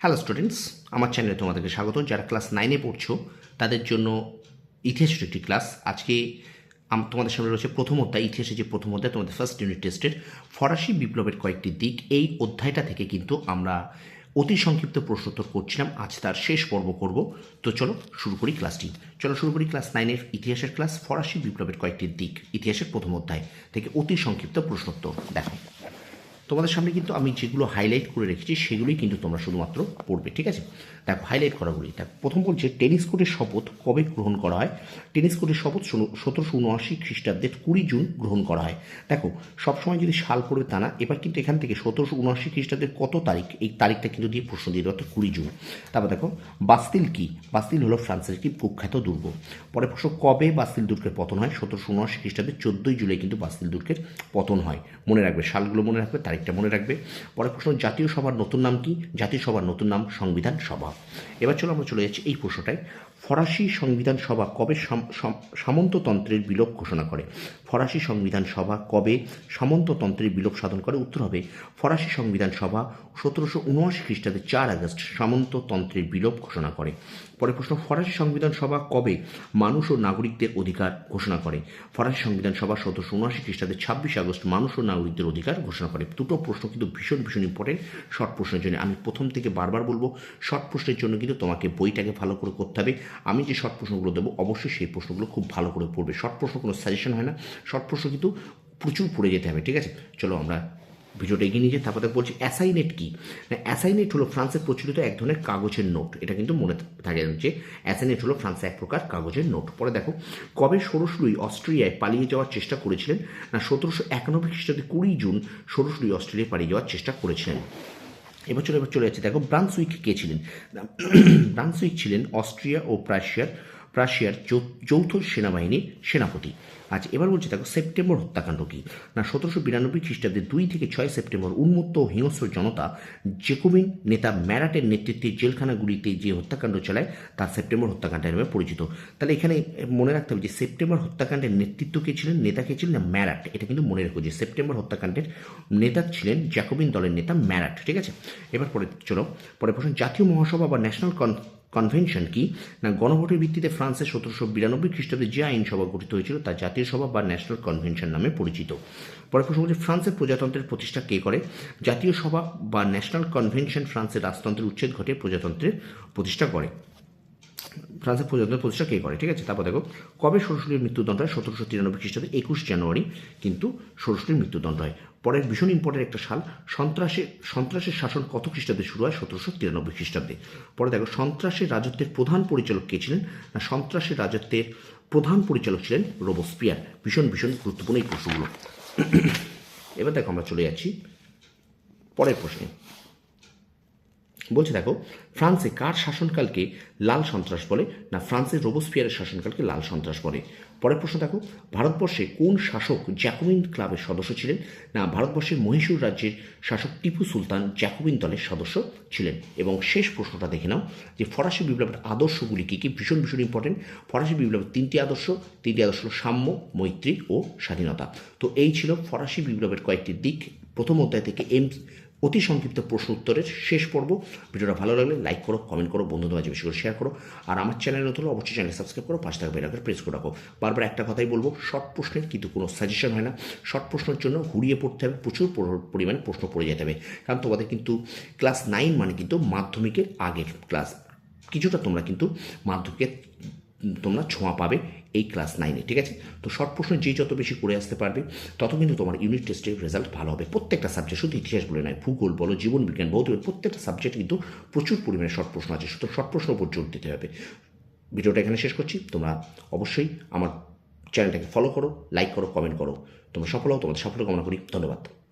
Hello students, আমার চ্যানেলে তোমাদেরকে স্বাগত। যারা ক্লাস 9-এ পড়ছো তাদের জন্য ইতিহাসের একটি ক্লাস। আজকে তোমাদের সামনে রয়েছে প্রথম অধ্যায়, ইতিহাসের যে প্রথম অধ্যায় তোমাদের ফার্স্ট ইউনিট টেস্টের ফরাসি বিপ্লবের কয়েকটি দিক। এই অধ্যায়টা থেকে কিন্তু আমরা অতি সংক্ষিপ্ত প্রশ্নোত্তর করছিলাম, আজ তার শেষ পর্ব করব। তো চলো শুরু করি ক্লাসটি। শুরু করি ক্লাস 9-এর ইতিহাসের ক্লাস, ফরাসি বিপ্লবের কয়েকটি দিক, ইতিহাসের প্রথম অধ্যায় থেকে অতি সংক্ষিপ্ত প্রশ্নোত্তর। দেখো, তোমাদের সামনে কিন্তু আমি যেগুলো হাইলাইট করে রেখেছি সেগুলোই কিন্তু তোমরা শুধুমাত্র পড়বে, ঠিক আছে? দেখো হাইলাইট করাগুলি। দেখো প্রথম বলছে, টেনিস কোর্টের শপথ কবে গ্রহণ করা হয়? টেনিস কোর্টের শপথ 1779 খ্রিস্টাব্দের 20 জুন গ্রহণ করা হয়। দেখো সবসময় যদি সাল পড়বে তা না, এবার কিন্তু এখান থেকে 1779 খ্রিস্টাব্দের কত তারিখ, এই তারিখটা কিন্তু দিয়ে প্রশ্ন দিয়ে দেওয়া, 20 জুন। তারপর দেখো বাস্তিল কি? বাস্তিল হলো ফ্রান্সের একটি কুখ্যাত দুর্গ। পরে প্রশ্ন, কবে বাস্তিল দুর্গের পতন হয়? 1779 খ্রিস্টাব্দের 14 জুলাই কিন্তু বাস্তিল দুর্গের পতন হয়। মনে রাখবে, সালগুলো মনে রাখবে, তারিখটা মনে রাখবে। পরে প্রশ্ন, জাতীয় সভার নতুন নাম কি? জাতীয় সভার নতুন নাম সংবিধান সভা। এবার চলো আমরা চলে যাচ্ছি এই প্রশ্নটায়। ফরাসি সংবিধান সভা কবে সামন্ততন্ত্রের বিলোপ ঘোষণা করে? ফরাসি সংবিধান সভা কবে সামন্ততন্ত্রের বিলোপ সাধন করে? উত্তর হবে ফরাসি সংবিধান সভা 1779 খ্রিস্টাব্দে 4 আগস্ট সামন্ততন্ত্রের বিলোপ ঘোষণা করে। পরে প্রশ্ন, ফরাসি সংবিধান সভা কবে মানুষ ও নাগরিকদের অধিকার ঘোষণা করে? ফরাসি সংবিধান সভা 1779 খ্রিস্টাব্দে 26 আগস্ট মানুষ ও নাগরিকদের অধিকার ঘোষণা করে। দুটো প্রশ্ন কিন্তু ভীষণ ভীষণ ইম্পর্টেন্ট শর্ট প্রশ্নের জন্য। আমি প্রথম থেকে বারবার বলবো, শর্ট প্রশ্নের জন্য কিন্তু তোমাকে বইটাকে ভালো করে করতে হবে। আমি যে শর্ট প্রশ্নগুলো দেবো অবশ্যই সেই প্রশ্নগুলো খুব ভালো করে পড়বে। শর্ট প্রশ্ন কোনো সাজেশন হয় না, শর্ট প্রশ্ন কিন্তু প্রচুর পড়ে যেতে হবে, ঠিক আছে? চলো আমরা ভিডিওটা এগিয়ে নিয়ে যাই। তারপরে বলছি অ্যাসাইনেট কি? না, অ্যাসাইনেট হলো ফ্রান্সের প্রচলিত এক ধরনের কাগজের নোট। এটা কিন্তু মনে থাকে যে অ্যাসাইনেট হলো ফ্রান্সে এক প্রকার কাগজের নোট। পরে দেখো, কবে ষোড়শ লুই অস্ট্রিয়ায় পালিয়ে যাওয়ার চেষ্টা করেছিলেন? না, 1791 খ্রিস্টাব্দে 20 জুন ষোড়শ লুই অস্ট্রেলিয়ায় পালিয়ে যাওয়ার চেষ্টা করেছিলেন। এবার চলে যাচ্ছে। দেখো ব্রান্সউইক কে ছিলেন? ব্রান্সউইক ছিলেন অস্ট্রিয়া ও প্রাশিয়ার যৌথ সেনাবাহিনীর সেনাপতি। আচ্ছা, এবার বলছি দেখো সেপ্টেম্বর হত্যাকাণ্ড কি? না, 1792 খ্রিস্টাব্দে 2 থেকে 6 সেপ্টেম্বর উন্মত্ত ও হিংস্র জনতা জেকোবিন নেতা ম্যারাটের নেতৃত্বে জেলখানাগুলিতে যে হত্যাকাণ্ড চালায় তা সেপ্টেম্বর হত্যাকাণ্ড নামে পরিচিত। তাহলে এখানে মনে রাখতে হবে যে সেপ্টেম্বর হত্যাকাণ্ডের নেতৃত্ব কে ছিলেন, নেতা কে ছিলেন? না, ম্যারাট। এটা কিন্তু মনে রেখো যে সেপ্টেম্বর হত্যাকাণ্ডের নেতা ছিলেন জ্যাকোবিন দলের নেতা ম্যারাট, ঠিক আছে? এবার পরে প্রশ্ন, জাতীয় মহাসভা বা ন্যাশনাল কনভেনশন কি? না, গণভোটের ভিত্তিতে ফ্রান্সে 1792 খ্রিস্টাব্দে যে আইনসভা গঠিত হয়েছিল তা জাতীয় সভা বা ন্যাশনাল কনভেনশন নামে পরিচিত। পরে প্রশ্ন বলছে, ফ্রান্সের প্রজাতন্ত্রের প্রতিষ্ঠা কে করে? জাতীয় সভা বা ন্যাশনাল কনভেনশন ফ্রান্সের রাজতন্ত্রের উচ্ছেদ ঘটে প্রজাতন্ত্রের প্রতিষ্ঠা করে। ফ্রান্সের প্রজাতন্ত্রের প্রতিষ্ঠা কে করে, ঠিক আছে? তারপর দেখো, কবে ষোড়শলীর মৃত্যুদণ্ড হয়? 1793 খ্রিস্টাব্দে 21 জানুয়ারি কিন্তু ষোড়শলীর মৃত্যুদণ্ড হয়। পরের ভীষণ ইম্পর্টেন্ট একটা সাল, সন্ত্রাসের শাসন কত খ্রিস্টাব্দে শুরু হয়? 1793 খ্রিস্টাব্দে। পরে দেখো, সন্ত্রাসের রাজত্বের প্রধান পরিচালক কে ছিলেন? না, সন্ত্রাসের রাজত্বের প্রধান পরিচালক ছিলেন রোবসপিয়ার। ভীষণ ভীষণ গুরুত্বপূর্ণ এই প্রশ্নগুলো। এবার দেখো আমরা চলে যাচ্ছি পরের প্রশ্নে। বলছে দেখো, ফ্রান্সে কার শাসনকালকে লাল সন্ত্রাস বলে? না, ফ্রান্সের রোবসপিয়ারের শাসনকালকে লাল সন্ত্রাস বলে। পরের প্রশ্ন দেখো, ভারতবর্ষে কোন শাসক জ্যাকোবিন ক্লাবের সদস্য ছিলেন? না, ভারতবর্ষের মহীশূর রাজ্যের শাসক টিপু সুলতান জ্যাকোবিন দলের সদস্য ছিলেন। এবং শেষ প্রশ্নটা দেখে নাও যে ফরাসি বিপ্লবের আদর্শগুলি কী কী? ভীষণ ভীষণ ইম্পর্টেন্ট। ফরাসি বিপ্লবের তিনটি আদর্শ হল সাম্য, মৈত্রী ও স্বাধীনতা। তো এই ছিল ফরাসি বিপ্লবের কয়েকটি দিক, প্রথম অধ্যায় থেকে অতি সংক্ষিপ্ত প্রশ্ন উত্তরের শেষ পর্ব। ভিডিওটা ভালো লাগলে লাইক করো, কমেন্ট করো, বন্ধুদের মাঝে বেশি করে শেয়ার করো। আর আমার চ্যানেল নতুন হলে অবশ্যই চ্যানেল সাবস্ক্রাইব করো, পাশে থাকা বেল আইকনটা প্রেস করে রাখো। বারবার একটা কথাই বলবো, শর্ট প্রশ্নের কিন্তু কোনো সাজেশন হয় না। শর্ট প্রশ্নের জন্য ঘুরিয়ে পড়তে হবে, প্রচুর পরিমাণে প্রশ্ন পড়ে যেতে হবে। কারণ তোমাদের কিন্তু ক্লাস 9 মানে কিন্তু মাধ্যমিকের আগের ক্লাস। কিছুটা তোমরা কিন্তু মাধ্যমিকের তোমরা ছোঁয়া পাবে এই ক্লাস 9-এ, ঠিক আছে? তো শর্ট প্রশ্ন যে যত বেশি করে আসতে পারবে তত কিন্তু তোমার ইউনিট টেস্টের রেজাল্ট ভালো হবে। প্রত্যেকটা সাবজেক্ট, শুধু ইতিহাস বলে নয়, ভূগোল বলো, জীবন বিজ্ঞান, ভৌত, প্রত্যেকটা সাবজেক্ট কিন্তু প্রচুর পরিমাণে শর্ট প্রশ্ন আছে। শুধু শর্ট প্রশ্ন উপর জোর দিতে হবে। ভিডিওটা এখানে শেষ করছি। তোমরা অবশ্যই আমার চ্যানেলটাকে ফলো করো, লাইক করো, কমেন্ট করো। তোমরা সফল হও, তোমাদের সাফল্য কামনা করি। ধন্যবাদ।